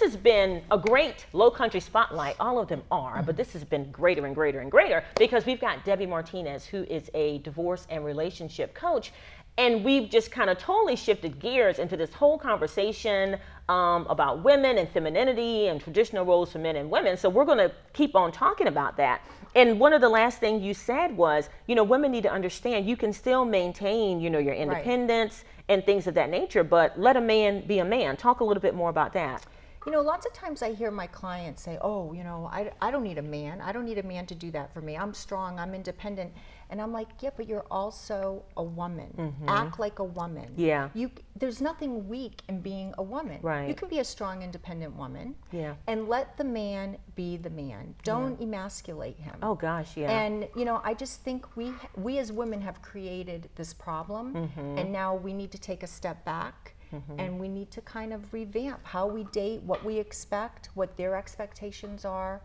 has been a great Low Country Spotlight. All of them are, but this has been greater and greater and greater because we've got Debbie Martinez, who is a divorce and relationship coach. And we've just kind of totally shifted gears into this whole conversation about women and femininity and traditional roles for men and women. So we're going to keep on talking about that. And one of the last things you said was, women need to understand you can still maintain, your independence and things of that nature, but let a man be a man. Talk a little bit more about that. Lots of times I hear my clients say, oh, I don't need a man. I don't need a man to do that for me. I'm strong. I'm independent. And I'm like, yeah, but you're also a woman. Mm-hmm. Act like a woman. Yeah. There's nothing weak in being a woman. Right. You can be a strong, independent woman. Yeah. And let the man be the man. Don't emasculate him. Oh, gosh, yeah. And, I just think we as women have created this problem. Mm-hmm. And now we need to take a step back. Mm-hmm. And we need to kind of revamp how we date, what we expect, what their expectations are,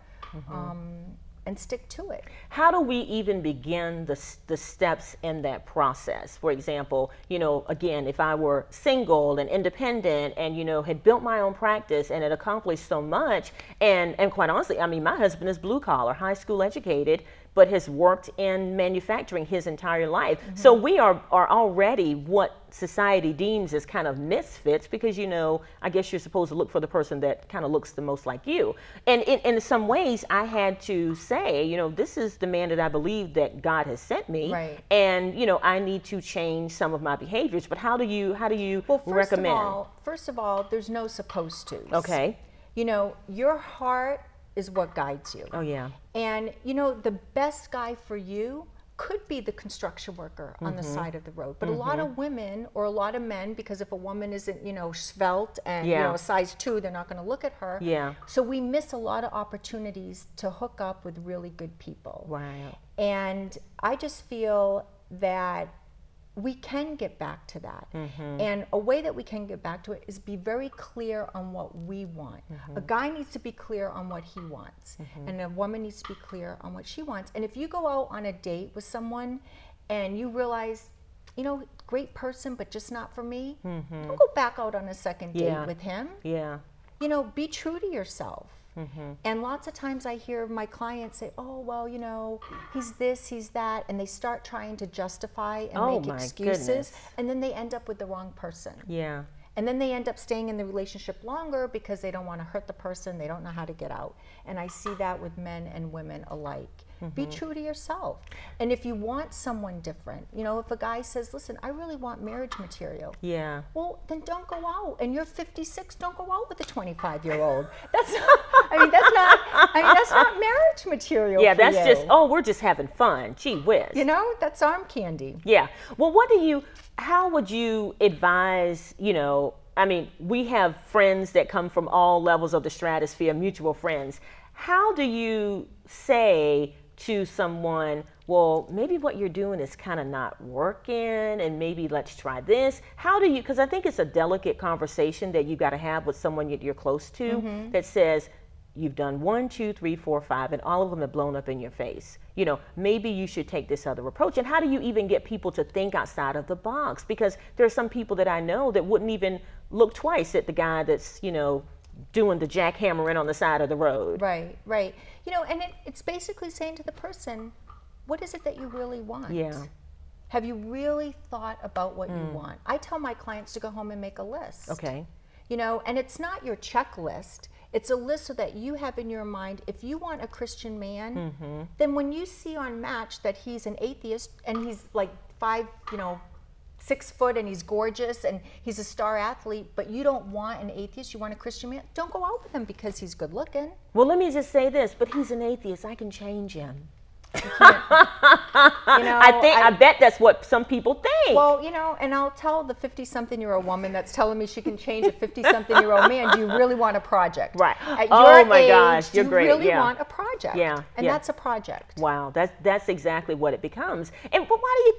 and stick to it. How do we even begin the steps in that process? For example, again, if I were single and independent and, had built my own practice and had accomplished so much, and quite honestly, my husband is blue collar, high school educated, but has worked in manufacturing his entire life. Mm-hmm. So we are already what society deems as kind of misfits because, I guess you're supposed to look for the person that kind of looks the most like you. And in some ways, I had to say, this is the man that I believe that God has sent me. Right. And, I need to change some of my behaviors. But how do you recommend? First of all, there's no supposed to. Okay. Your heart is what guides you. Oh, yeah. And, the best guy for you could be the construction worker on the side of the road. But a lot of women or a lot of men, because if a woman isn't, svelte and, a size 2, they're not going to look at her. Yeah. So we miss a lot of opportunities to hook up with really good people. Wow. And I just feel that we can get back to that. Mm-hmm. And a way that we can get back to it is be very clear on what we want. Mm-hmm. A guy needs to be clear on what he wants. Mm-hmm. And a woman needs to be clear on what she wants. And if you go out on a date with someone and you realize, great person, but just not for me, don't go back out on a second date with him. Yeah. Be true to yourself. Mm-hmm. And lots of times I hear my clients say, oh, well, he's this, he's that, and they start trying to justify and make excuses, goodness. And then they end up with the wrong person. Yeah. And then they end up staying in the relationship longer because they don't want to hurt the person, they don't know how to get out. And I see that with men and women alike. Mm-hmm. Be true to yourself. And if you want someone different, if a guy says, listen, I really want marriage material. Yeah. Well, then don't go out. And you're 56, don't go out with a 25-year-old. That's not marriage material. Yeah, for that's you. just, we're just having fun. Gee whiz. That's arm candy. Yeah. Well, how would you advise, we have friends that come from all levels of the stratosphere, mutual friends. How do you say to someone, well, maybe what you're doing is kind of not working and maybe let's try this? How do you, because I think it's a delicate conversation that you got to have with someone you're close to that says, you've done 1, 2, 3, 4, 5, and all of them have blown up in your face. Maybe you should take this other approach. And how do you even get people to think outside of the box? Because there are some people that I know that wouldn't even look twice at the guy that's, doing the jackhammering on the side of the road. Right. And it's basically saying to the person, what is it that you really want? Yeah. Have you really thought about what you want? I tell my clients to go home and make a list. Okay. And it's not your checklist. It's a list so that you have in your mind, if you want a Christian man, then when you see on Match that he's an atheist and he's like 6 foot and he's gorgeous and he's a star athlete, but you don't want an atheist, you want a Christian man, don't go out with him because he's good looking. Well, let me just say this, but he's an atheist. I can change him. I bet that's what some people think. Well, and I'll tell the 50-something-year-old woman that's telling me she can change a 50-something-year-old man, do you really want a project? Right. At your my age, gosh, you're do you great. really want a project? Yeah. And that's a project. Wow, that's exactly what it becomes. But why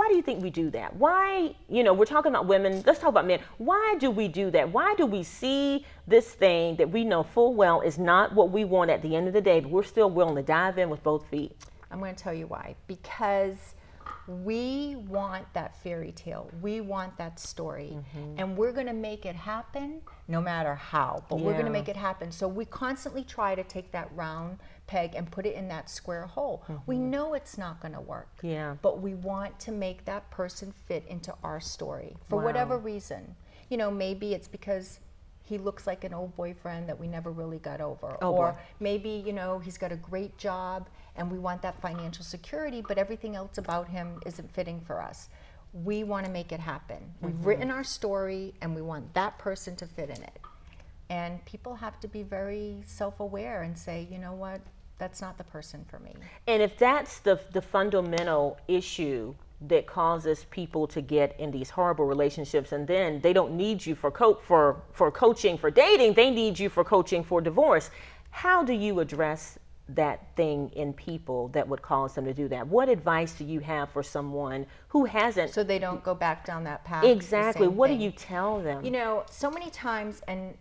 do you think we do that? Why, we're talking about women, let's talk about men. Why do we do that? Why do we see this thing that we know full well is not what we want at the end of the day, but we're still willing to dive in with both feet? I'm going to tell you why. Because We want that fairy tale. We want that story. And we're going to make it happen no matter how, but we're going to make it happen. So we constantly try to take that round peg and put it in that square hole. We know it's not going to work, but we want to make that person fit into our story for whatever reason. You know, maybe it's because he looks like an old boyfriend that we never really got over. Or maybe, you know, he's got a great job and we want that financial security, but everything else about him isn't fitting for us. We want to make it happen. We've written our story and we want that person to fit in it. And people have to be very self-aware and say, you know what, that's not the person for me. And if that's the fundamental issue that causes people to get in these horrible relationships, and then they don't need you for coaching for dating, they need you for coaching for divorce. How do you address that thing in people that would cause them to do that? What advice do you have for someone who hasn't? So they don't go back down that path. Exactly. What do you tell them? You know, so many times, and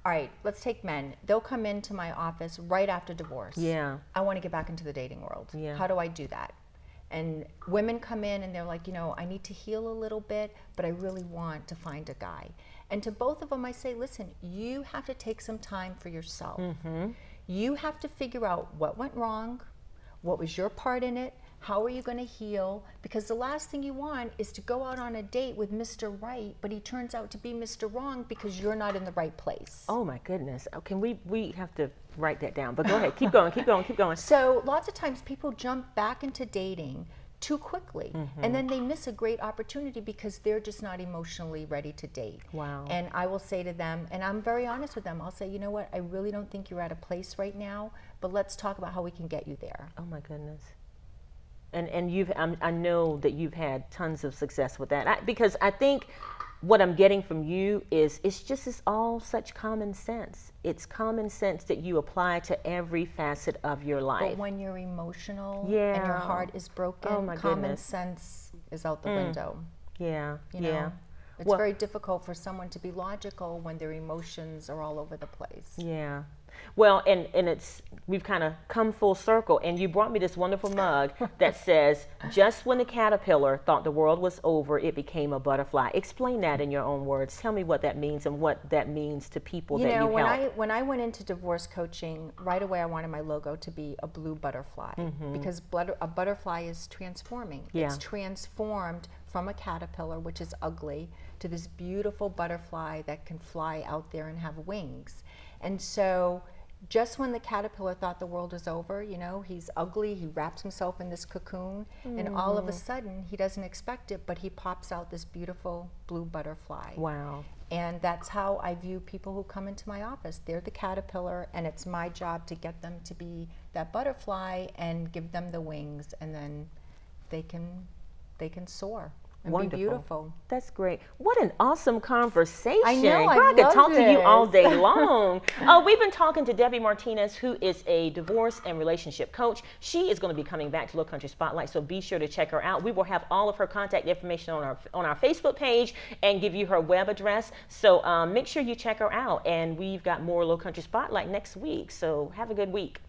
all right, let's take men. They'll come into my office right after divorce. Yeah. I want to get back into the dating world. Yeah. How do I do that? And women come in and they're like, you know, I need to heal a little bit, but I really want to find a guy. And to both of them, I say, listen, you have to take some time for yourself. You have to figure out what went wrong, what was your part in it, how are you going to heal? Because the last thing you want is to go out on a date with Mr. Right, but he turns out to be Mr. Wrong because you're not in the right place. Oh my goodness. Oh, can we have to write that down, but go ahead, keep going, keep going, keep going. So lots of times people jump back into dating too quickly, and then they miss a great opportunity because they're just not emotionally ready to date. Wow. And I will say to them, and I'm very honest with them, I'll say, you know what, I really don't think you're at a place right now, but let's talk about how we can get you there. Oh my goodness. And I know that you've had tons of success with that, because I think what I'm getting from you is it's all such common sense. It's common sense that you apply to every facet of your life. But when you're emotional and Yeah. your heart is broken, Oh my common goodness. sense is out the window. Yeah, You know? yeah. It's Well- very difficult for someone to be logical when their emotions are all over the place. Yeah. Well, and we've kind of come full circle, and you brought me this wonderful mug that says, just when the caterpillar thought the world was over, it became a butterfly. Explain that in your own words. Tell me what that means and what that means to people that you help. When I went into divorce coaching, right away I wanted my logo to be a blue butterfly, because a butterfly is transforming. Yeah. It's transformed from a caterpillar, which is ugly, to this beautiful butterfly that can fly out there and have wings. And so just when the caterpillar thought the world was over, you know, he's ugly, he wraps himself in this cocoon, and all of a sudden, he doesn't expect it, but he pops out this beautiful blue butterfly. Wow. And that's how I view people who come into my office. They're the caterpillar, and it's my job to get them to be that butterfly and give them the wings, and then they can soar. And Wonderful. be beautiful. That's great. What an awesome conversation. I know, Girl, I could love talk to you this. all day long. We've been talking to Debbie Martinez, who is a divorce and relationship coach. She is going to be coming back to Low Country Spotlight, so be sure to check her out. We will have all of her contact information on our Facebook page and give you her web address. So make sure you check her out. And we've got more Low Country Spotlight next week. So have a good week.